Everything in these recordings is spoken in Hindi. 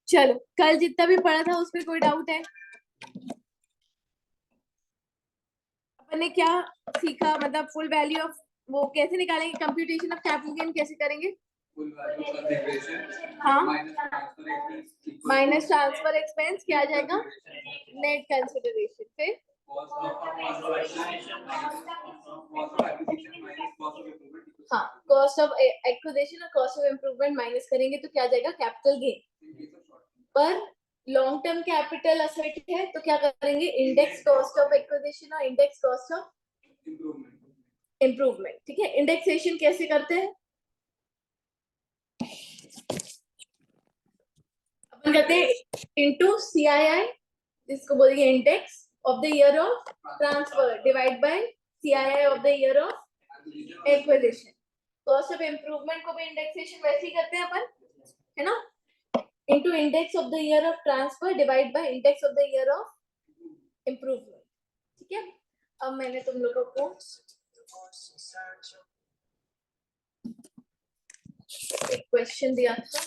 चलो कल जितना भी पढ़ा था उसमें कोई डाउट है? अपन ने क्या सीखा, मतलब फुल वैल्यू ऑफ वो कैसे निकालेंगे, कंप्यूटेशन ऑफ कैपिटल गेन कैसे करेंगे? हाँ, माइनस ट्रांसफर एक्सपेंस क्या आ जाएगा? Net consideration. फिर हाँ, कॉस्ट ऑफ एक्विजिशन और कॉस्ट ऑफ इम्प्रूवमेंट माइनस करेंगे तो क्या आ जाएगा? Capital gain. पर लॉन्ग टर्म कैपिटल असेट है तो क्या करेंगे? इंडेक्स कॉस्ट ऑफ एक्विजिशन और इंडेक्स कॉस्ट ऑफ इम्प्रूवमेंट। ठीक है, इंडेक्सेशन कैसे करते हैं? अपन कहते हैं इनटू सीआईआई, जिसको बोलेंगे index of the year of transfer, divide by CII of the year of acquisition. Cost of improvement को भी इंडेक्सेशन वैसे ही करते हैं अपन, है ना? Into index of the year of transfer divide by index of the year of improvement. ठीक है, अब मैंने तुम लोगों को एक क्वेश्चन दिया था,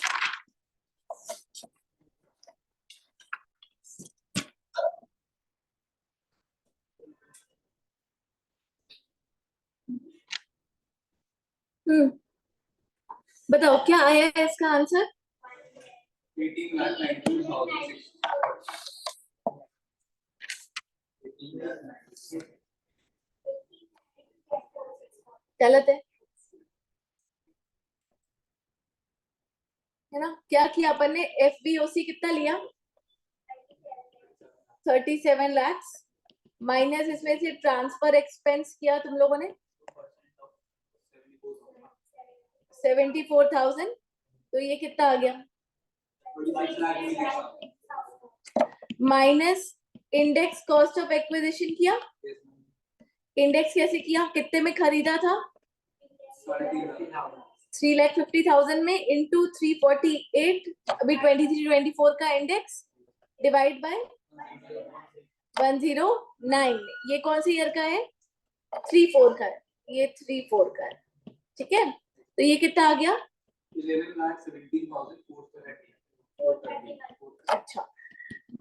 बताओ क्या आया है इसका आंसर? 18,92,006। गलत है ना? क्या किया अपन ने? एफबीओसी कितना लिया? 37 लाख माइनस इसमें से ट्रांसफर एक्सपेंस किया तुम लोगों ने 74,000, तो ये कितना आ गया? Minus index cost of acquisition किया। इंडेक्स कैसे किया? कितने में खरीदा था? 3,50,000 में इंटू 348, अभी 23-24 का इंडेक्स डिवाइड बाय 109। ये कौन सी ईयर का है? 3-4 का है, ये 3-4 का है। ठीक है, तो ये कितना आ गया? 11,17,430। अच्छा,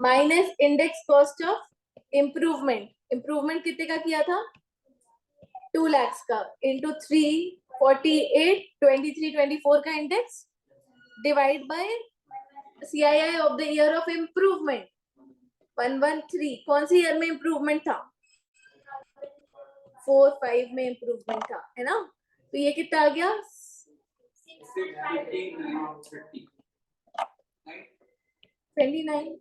minus index cost of improvement, improvement कितने का किया था? 2 लाख का इंटू 348, 23-24 का index divide by CII of the year of improvement 113। कौन सी ईयर में इम्प्रूवमेंट था? 4-5 में इम्प्रूवमेंट था, है ना? तो ये कितना आ गया? 29।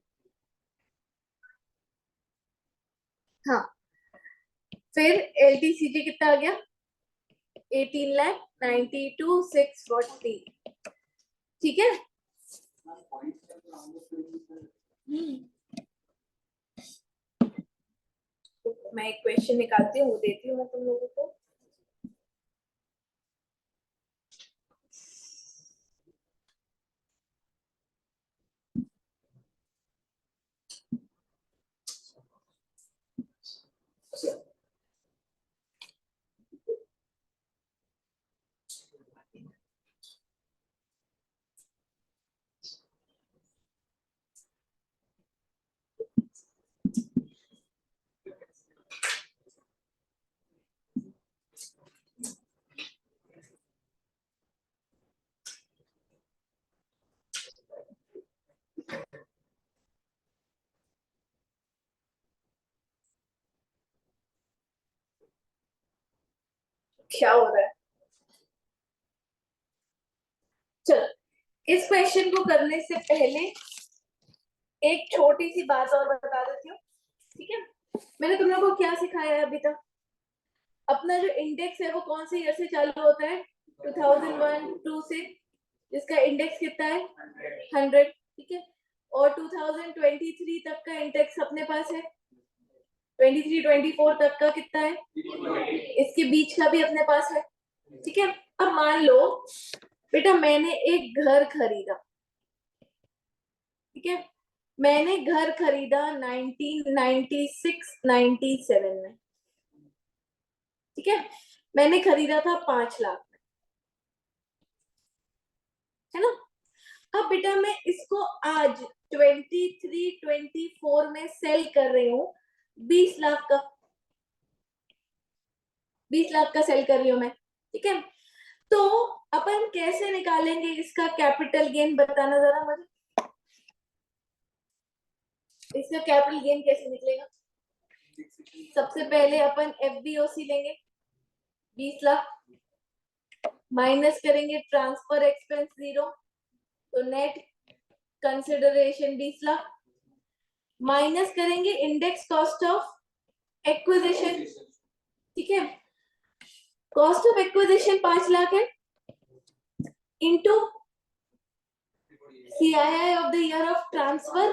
हाँ, फिर एलटीसीटी कितना आ गया? 18,92,640। ठीक है, मैं एक क्वेश्चन निकालती हूँ, वो देती हूँ मैं तुम लोगों को। क्या हो रहा है? चलो, इस क्वेश्चन को करने से पहले एक छोटी सी बात और बता देती हूँ। ठीक है, मैंने तुम लोगों को क्या सिखाया है अभी तक? अपना जो इंडेक्स है वो कौन से ईयर से चालू होता है? 2001-2 से, जिसका इंडेक्स कितना है? 100। ठीक है, और 2023 तक का इंडेक्स अपने पास है। 23-24 तक का कितना है? इसके बीच का भी अपने पास है। ठीक है, अब मान लो बेटा मैंने एक घर खरीदा। ठीक है, मैंने घर खरीदा 1996-97 में। ठीक है, मैंने खरीदा था 5 लाख में, है ना? अब बेटा मैं इसको आज 23-24 में सेल कर रही हूँ 20 लाख का, 20 लाख का सेल कर रही हूँ मैं, ठीक है। तो अपन कैसे निकालेंगे इसका कैपिटल गेन, बताना जरा मुझे, इसका कैपिटल गेन कैसे निकलेगा। सबसे पहले अपन एफबीओसी लेंगे 20 लाख, माइनस करेंगे ट्रांसफर एक्सपेंस 0, तो नेट कंसिडरेशन 20 लाख, माइनस करेंगे इंडेक्स कॉस्ट ऑफ एक्विजिशन, ठीक है। कॉस्ट ऑफ एक्विजिशन 5 लाख है, into CII of the year of transfer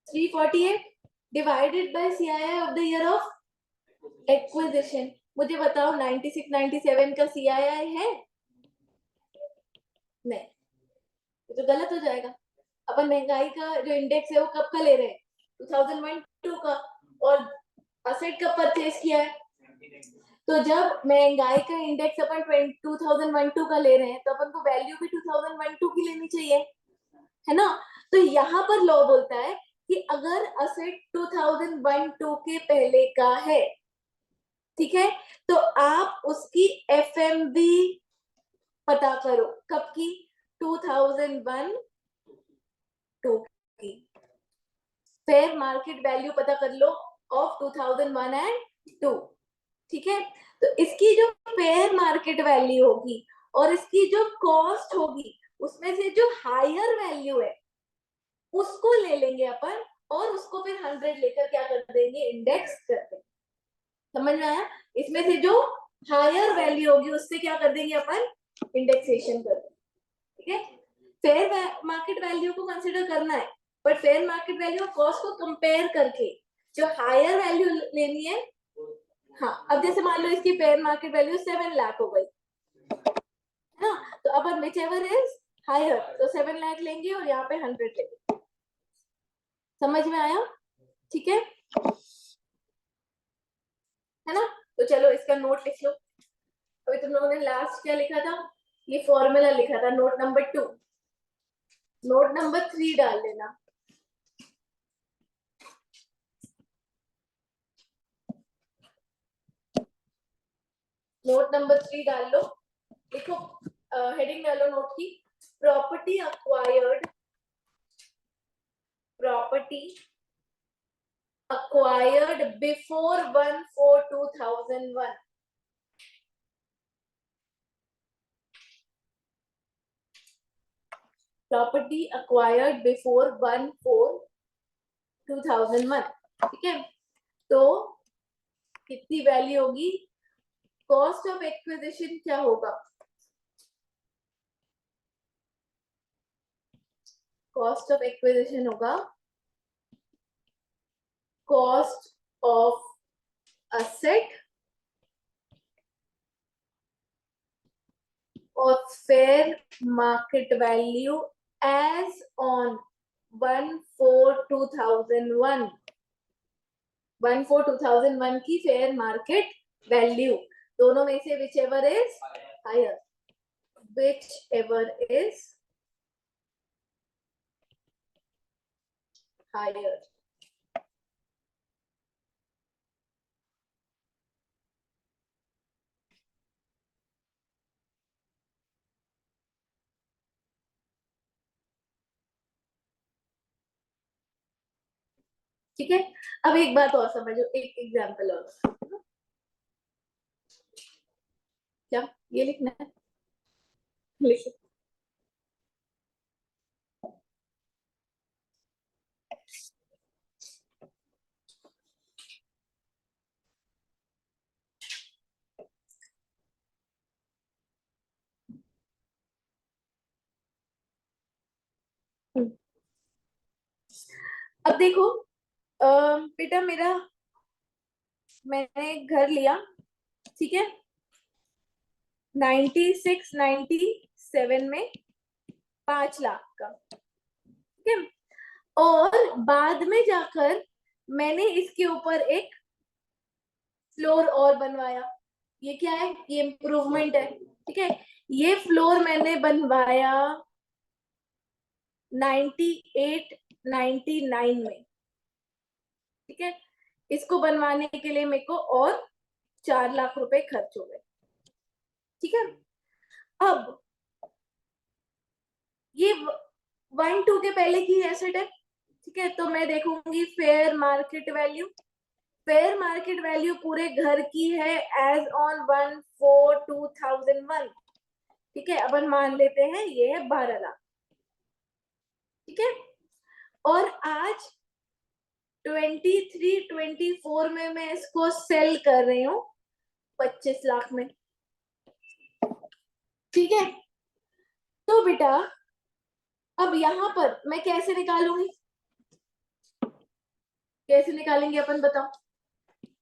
348 divided bye CII of the year of acquisition. मुझे बताओ 96-97 का CII है? नहीं, तो गलत हो जाएगा। अपन महंगाई का जो इंडेक्स है वो कब का ले रहे हैं, 2001-2 का, और असेट कब परचेज किया है, तो जब महंगाई का इंडेक्स अपन 2001-2 का ले रहे हैं तो अपन को वैल्यू भी 2001-2 की लेनी चाहिए, है ना। तो यहाँ पर लॉ बोलता है कि अगर असेट 2001-2 के पहले का है, ठीक है, तो आप उसकी FMV पता करो, कब की, 2001-2 की। फेयर मार्केट वैल्यू पता कर लो ऑफ 2001 एंड 2, ठीक है। तो इसकी जो फेयर मार्केट वैल्यू होगी और इसकी जो कॉस्ट होगी, उसमें से जो हायर वैल्यू है उसको ले लेंगे अपन, और उसको फिर 100 लेकर क्या कर देंगे, इंडेक्स कर देंगे। समझ में आया? इसमें से जो हायर वैल्यू होगी उससे क्या कर देंगे अपन, इंडेक्सेशन कर देंगे, ठीक है। फेयर मार्केट वैल्यू को कंसिडर करना है, बट फेयर मार्केट वैल्यू और कॉस्ट को कंपेयर करके जो हायर वैल्यू लेनी है। हाँ, अब जैसे मान लो इसकी फेयर मार्केट वैल्यू 7 लाख हो गई, है ना, तो अपन विच एवर इज हायर, तो 7 लाख लेंगे और यहाँ पे 100 लेंगे। समझ में आया? ठीक है ना। तो चलो इसका नोट लिख लो। अभी तुम लोगों ने लास्ट क्या लिखा था, ये फॉर्मूला लिखा था, नोट नंबर 2, नोट नंबर 3 डाल देना। नोट नंबर 3 डाल लो, देखो हेडिंग डालो नोट की, property acquired, property acquired before 1/4/2001, property acquired before 1/4/2001, ठीक है। तो कितनी वैल्यू होगी, कॉस्ट ऑफ एक्विजिशन क्या होगा, कॉस्ट ऑफ एक्विजिशन होगा कॉस्ट ऑफ असेट और fair market value as on 1/4/2001, 1/4/2001 की फेयर मार्केट वैल्यू, दोनों में से whichever is higher, whichever is higher. ठीक है, अब एक बात और समझो, एक एग्जांपल और, क्या ये लिखना है, लिखो। अब देखो बेटा, मेरा, मैंने घर लिया, ठीक है, 96-97 में 5 लाख का, ठीक है, और बाद में जाकर मैंने इसके ऊपर एक फ्लोर और बनवाया। ये क्या है, ये इम्प्रूवमेंट है, ठीक है। ये फ्लोर मैंने बनवाया 9899 में, ठीक है। इसको बनवाने के लिए मेरे को और 4 लाख रुपए खर्च हो गए, ठीक है। अब ये 1-2 के पहले की एसेट है, ठीक है। तो मैं देखूंगी fair market value. Fair market value पूरे घर की है एज ऑन 1/4/2001, ठीक है। अपन मान लेते हैं ये है 12 लाख, ठीक है। और आज 23-24 में मैं इसको सेल कर रही हूँ 25 लाख में, ठीक है। तो बेटा अब यहां पर मैं कैसे निकालूंगी, कैसे निकालेंगे अपन बताओ,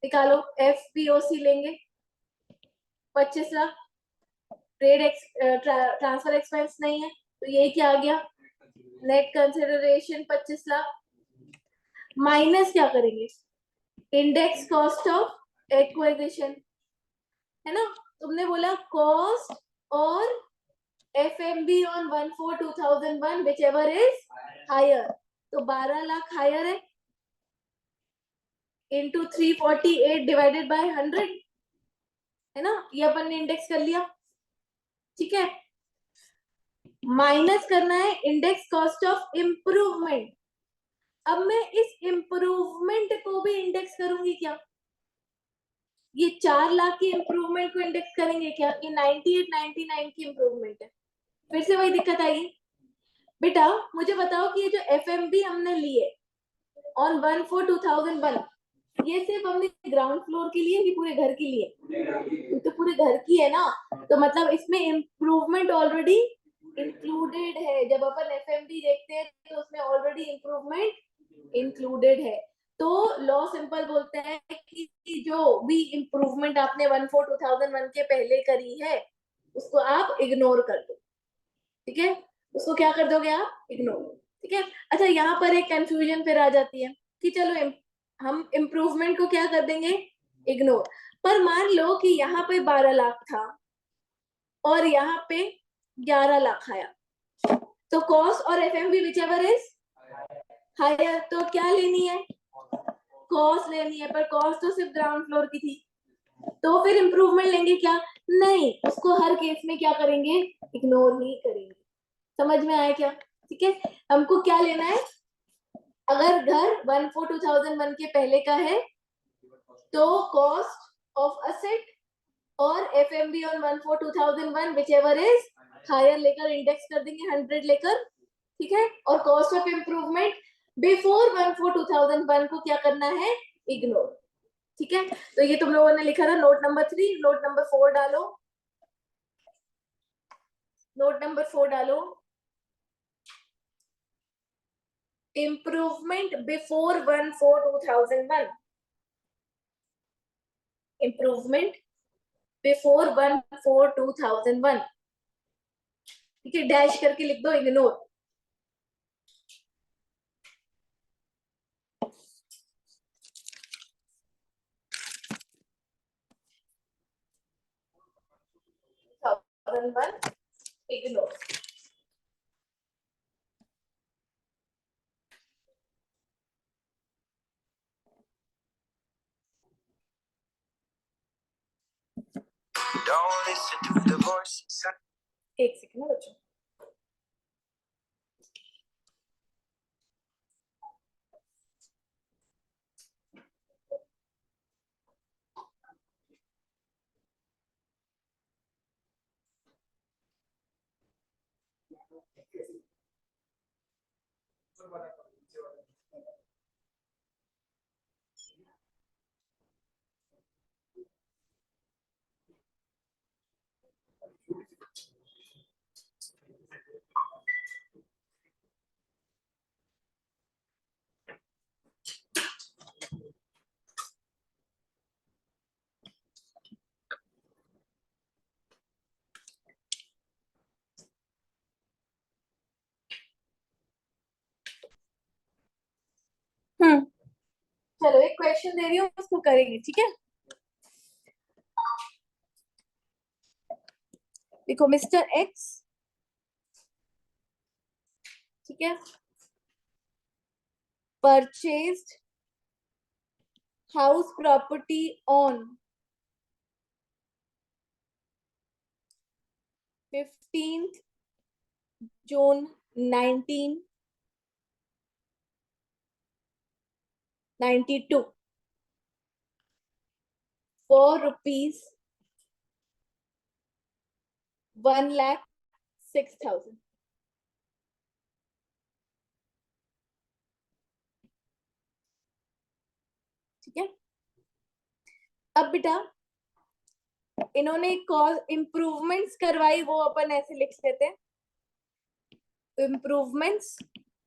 निकालो। FPOC लेंगे 25 लाख, ट्रांसफर एक्सपेंस नहीं है तो ये क्या आ गया, नेट कंसिडरेशन 25 लाख, माइनस क्या करेंगे, इंडेक्स कॉस्ट ऑफ एक्विजिशन, है ना। तुमने बोला कॉस्ट और FMB on 1/4/2001 whichever is higher, तो 12 लाख हायर है इंटू 348 डिवाइडेड बाय 100, है ना। ये अपन ने इंडेक्स कर लिया, ठीक है। माइनस करना है इंडेक्स कॉस्ट ऑफ इम्प्रूवमेंट। अब मैं इस इम्प्रूवमेंट को भी इंडेक्स करूंगी क्या, ये 4 लाख की इम्प्रूवमेंट को इंडेक्स करेंगे क्या, ये 98-99 की इम्प्रूवमेंट है। फिर से वही दिक्कत आएगी बेटा। मुझे बताओ कि ये जो FMB हमने लिए ऑन 1/4/2001, ये सिर्फ हमने ग्राउंड फ्लोर के लिए कि पूरे घर के लिए, तो पूरे घर की है ना, तो मतलब इसमें इम्प्रूवमेंट ऑलरेडी इंक्लूडेड है। जब अपन FMB देखते हैं तो उसमें ऑलरेडी इम्प्रूवमेंट इंक्लूडेड है। तो लॉ सिंपल बोलते हैं कि जो भी इम्प्रूवमेंट आपने 1/4/2001 के पहले करी है उसको आप इग्नोर कर दो, ठीक है। उसको क्या कर दोगे आप, इग्नोर, ठीक है। अच्छा यहाँ पर एक कंफ्यूजन फिर आ जाती है कि चलो हम इम्प्रूवमेंट को क्या कर देंगे, इग्नोर। पर मान लो कि यहाँ पे 12 लाख था और यहाँ पे 11 लाख आया, तो कॉस्ट और FMB whichever is higher, तो क्या लेनी है, कॉस्ट लेनी है। पर कॉस्ट तो सिर्फ ग्राउंड फ्लोर की थी, तो फिर इम्प्रूवमेंट लेंगे क्या, नहीं, उसको हर केस में क्या करेंगे, इग्नोर ही करेंगे। समझ में आया क्या, ठीक है। हमको क्या लेना है, अगर घर 1/4/2001 के पहले का है तो कॉस्ट ऑफ असेट और FMB on 1/4/2001 whichever is higher लेकर इंडेक्स कर देंगे 100 लेकर, ठीक है। और कॉस्ट ऑफ इम्प्रूवमेंट बिफोर 1/4/2001 को क्या करना है, इग्नोर, ठीक है। तो ये तुम लोगों ने लिखा था नोट नंबर 3। नोट नंबर 4 डालो, नोट नंबर 4 डालो। इम्प्रूवमेंट बिफोर 1/4/2001, इम्प्रूवमेंट बिफोर 1/4/2001, ठीक है। डैश करके लिख दो इग्नोर, इग्नोर। एक सेकंड ना बच्चों, चलो एक क्वेश्चन दे रही हूँ उसको करेंगे, ठीक है। देखो मिस्टर एक्स ठीक है, purchased house property on 15th June 1992 for rupees 1,06,000। ठीक है, अब बेटा इन्होंने इम्प्रूवमेंट्स करवाई, वो अपन ऐसे लिख लेते हैं। इम्प्रूवमेंट्स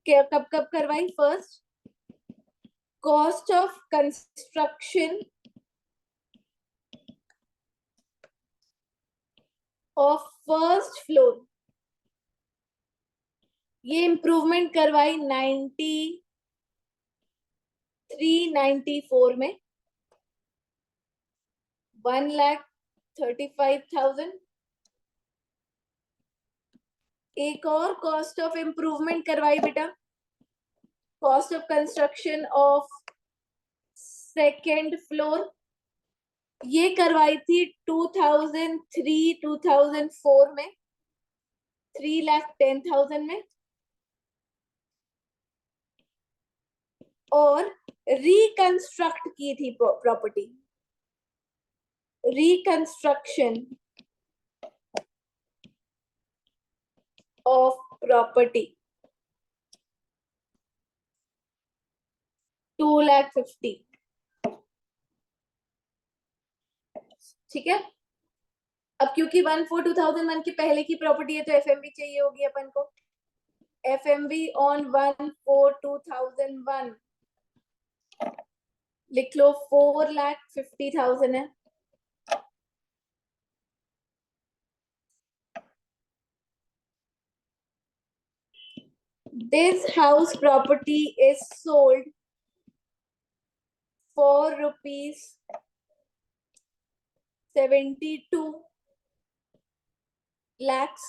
कब कब करवाई? First, cost of construction of first floor, ये इम्प्रूवमेंट करवाई 93-94 में 1,35,000। एक और कॉस्ट ऑफ इम्प्रूवमेंट करवाई बेटा, cost of construction of second floor, ये करवाई थी 2003-2004 में 3,10,000 में। और रिकंस्ट्रक्ट की थी प्रॉपर्टी, रिकंस्ट्रक्शन ऑफ प्रॉपर्टी 2,50,000। ठीक है, अब क्योंकि 1/4/2001 की पहले की प्रॉपर्टी है तो एफएमवी चाहिए होगी अपन को। एफएमवी ऑन 1/4/2001 लिख लो 4,50,000 है। This house property is sold for rupees 72 lakhs.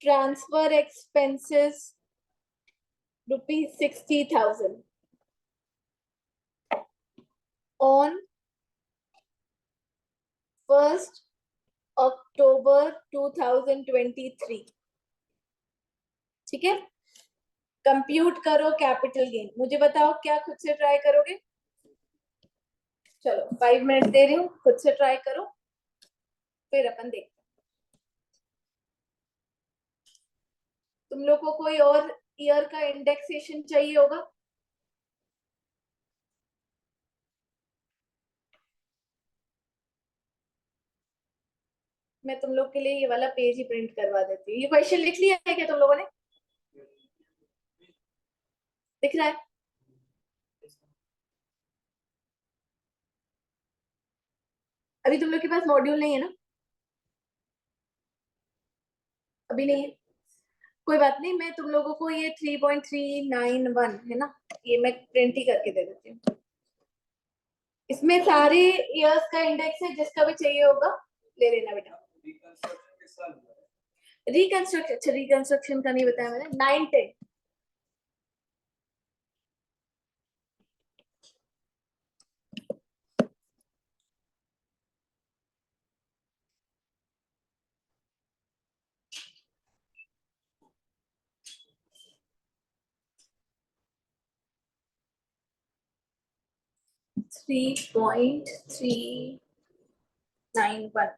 Transfer expenses rupees 60,000 on 1st October 2023। ठीक है, कंप्यूट करो कैपिटल गेन। मुझे बताओ क्या खुद से ट्राई करोगे? चलो 5 मिनट दे रही हूँ, खुद से ट्राई करो, फिर अपन देखते हैं। तुम लोग को कोई और ईयर का इंडेक्सेशन चाहिए होगा? मैं तुम लोग के लिए ये वाला पेज ही प्रिंट करवा देती हूँ। ये क्वेश्चन लिख लिया है क्या तुम लोगों ने? दिख रहा है? अभी तुम लोग के पास मॉड्यूल नहीं है ना? अभी नहीं है, कोई बात नहीं, मैं तुम लोगों को ये 3.391 है ना, ये मैं प्रिंट ही करके दे देती हूँ। इसमें सारे ईयर्स का इंडेक्स है, जिसका भी चाहिए होगा ले लेना बेटा। रिकंस्ट्रक्शन, अच्छा रिकंस्ट्रक्शन का नहीं बताया मैंने। 9-10 3.391।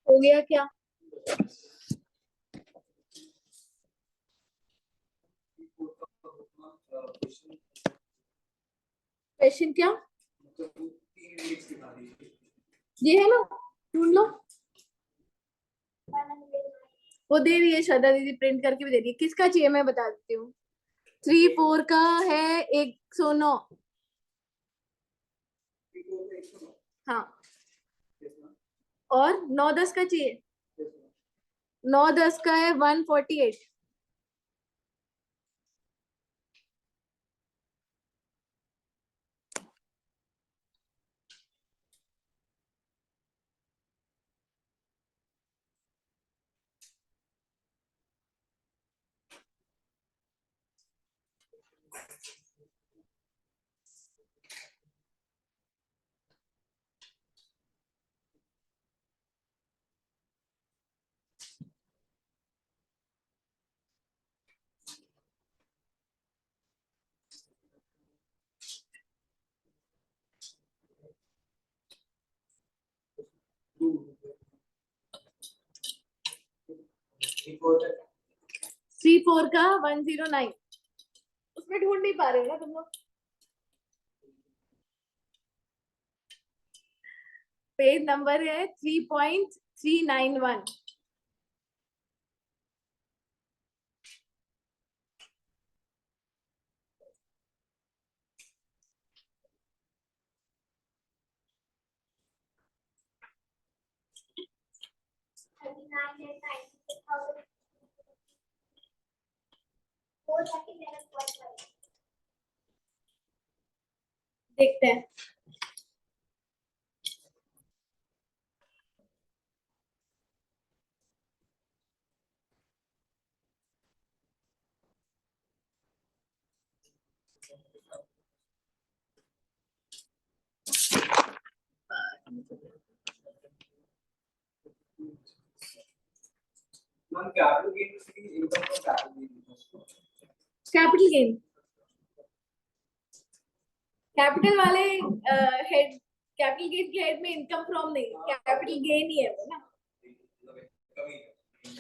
हो गया क्या? क्वेश्चन क्या? ये है, लो ढूंढ लो। वो दे रही है, श्रद्धा दीदी प्रिंट करके भी दे रही है। किसका चाहिए मैं बता देती हूँ। 3-4 का है 109। हाँ, और 9-10 का चाहिए। 9-10 का है 148। थ्री फोर का 109। उसमें ढूंढ नहीं पा रहे हो ना तुम लोग। पेज नंबर है 3.391। देखते हैं। कैपिटल गेन, कैपिटल वाले हेड, कैपिटल गेन के हेड में इनकम फ्रॉम नहीं, कैपिटल गेन ही है वो ना।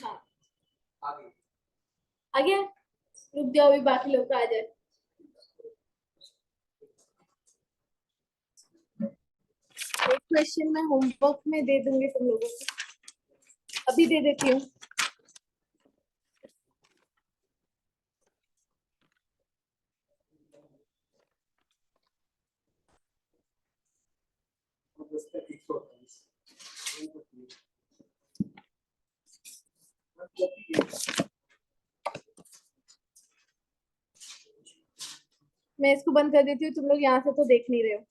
हाँ आ गया, रुक जाओ अभी बाकी लोग का आ जाए। एक क्वेश्चन मैं होमवर्क में दे दूंगी तुम लोगों को, अभी दे देती हूँ। मैं इसको बंद कर देती हूँ, तुम लोग यहाँ से तो देख नहीं रहे हो।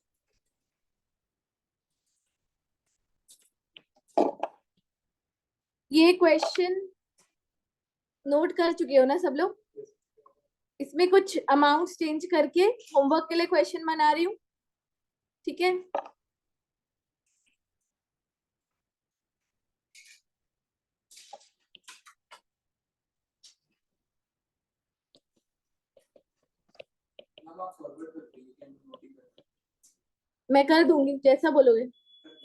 ये क्वेश्चन नोट कर चुके हो ना सब लोग? इसमें कुछ अमाउंट चेंज करके होमवर्क के लिए क्वेश्चन बना रही हूँ, ठीक है? मैं कर दूंगी जैसा बोलोगे,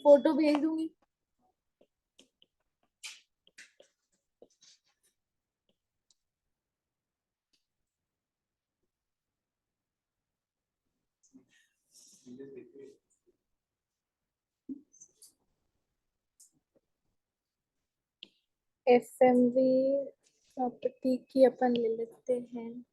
फोटो भेज दूंगी। एफएमवी प्रॉपर्टी की अपन ले लेते हैं।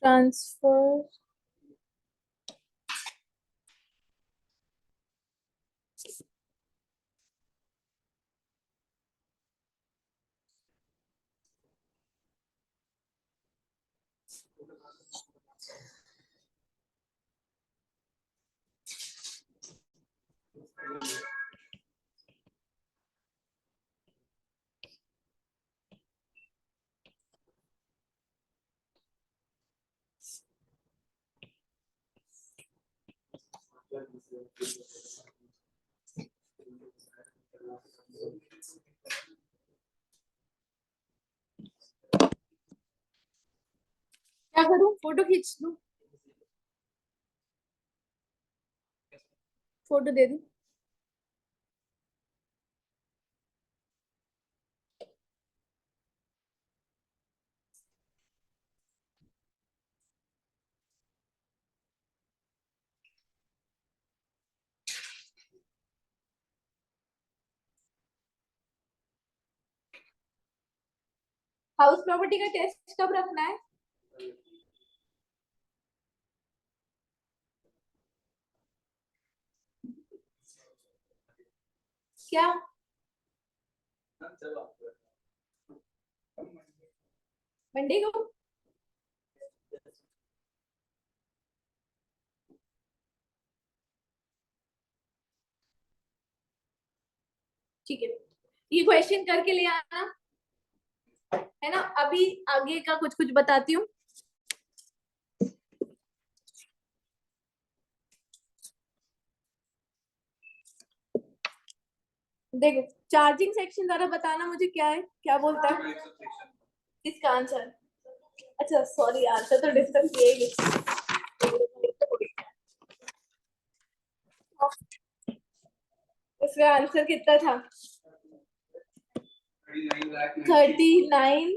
ट्रांसफर क्या करूं? फोटो खींच दूं? फोटो दे दूं? हाउस प्रॉपर्टी का टेस्ट कब रखना है? क्या मंडे को? ठीक है, ये क्वेश्चन करके ले आना, है ना? अभी आगे का कुछ कुछ बताती हूँ। देखो चार्जिंग सेक्शन जरा बताना मुझे क्या है, क्या बोलता है इसका आंसर। अच्छा सॉरी, आंसर तो डिस्कस किया ही उसका आंसर कितना था? 39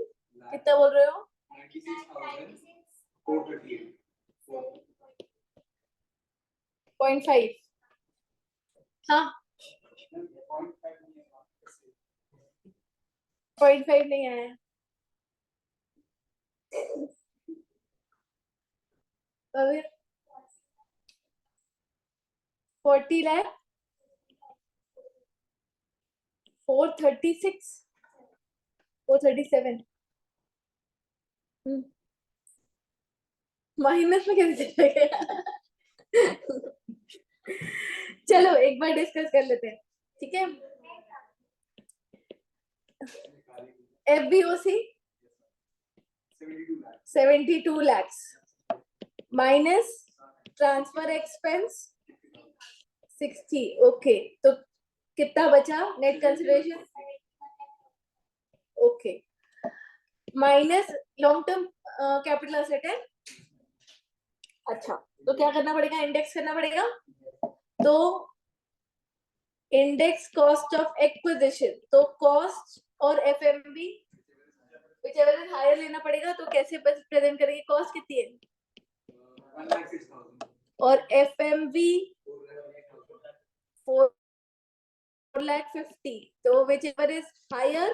कितना बोल रहे हो? 0.5 हाँ 0.5 नहीं आया। अभी 40 लाख 436 437 माइनस में कैसे चले गया? चलो एक बार डिस्कस कर लेते हैं, ठीक है। FBOC 72 lakhs minus transfer expense 60। Okay, तो कितना बचा net consideration? Okay, minus long term capital asset है। अच्छा, तो क्या करना पड़ेगा? इंडेक्स करना पड़ेगा। तो इंडेक्स कॉस्ट ऑफ एक्विजिशन, तो कॉस्ट और एफएमबी whichever is higher लेना पड़ेगा। तो कैसे प्रेजेंट करेंगे? कॉस्ट कितनी है 1,06,000 और एफएमबी 4,50,000। तो whichever is higher,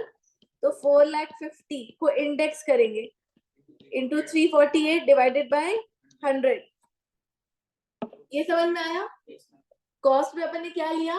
तो 4,50,000 को इंडेक्स करेंगे इंटू 348 डिवाइडेड बाय 100। ये समझ में आया? कॉस्ट में अपन ने क्या लिया?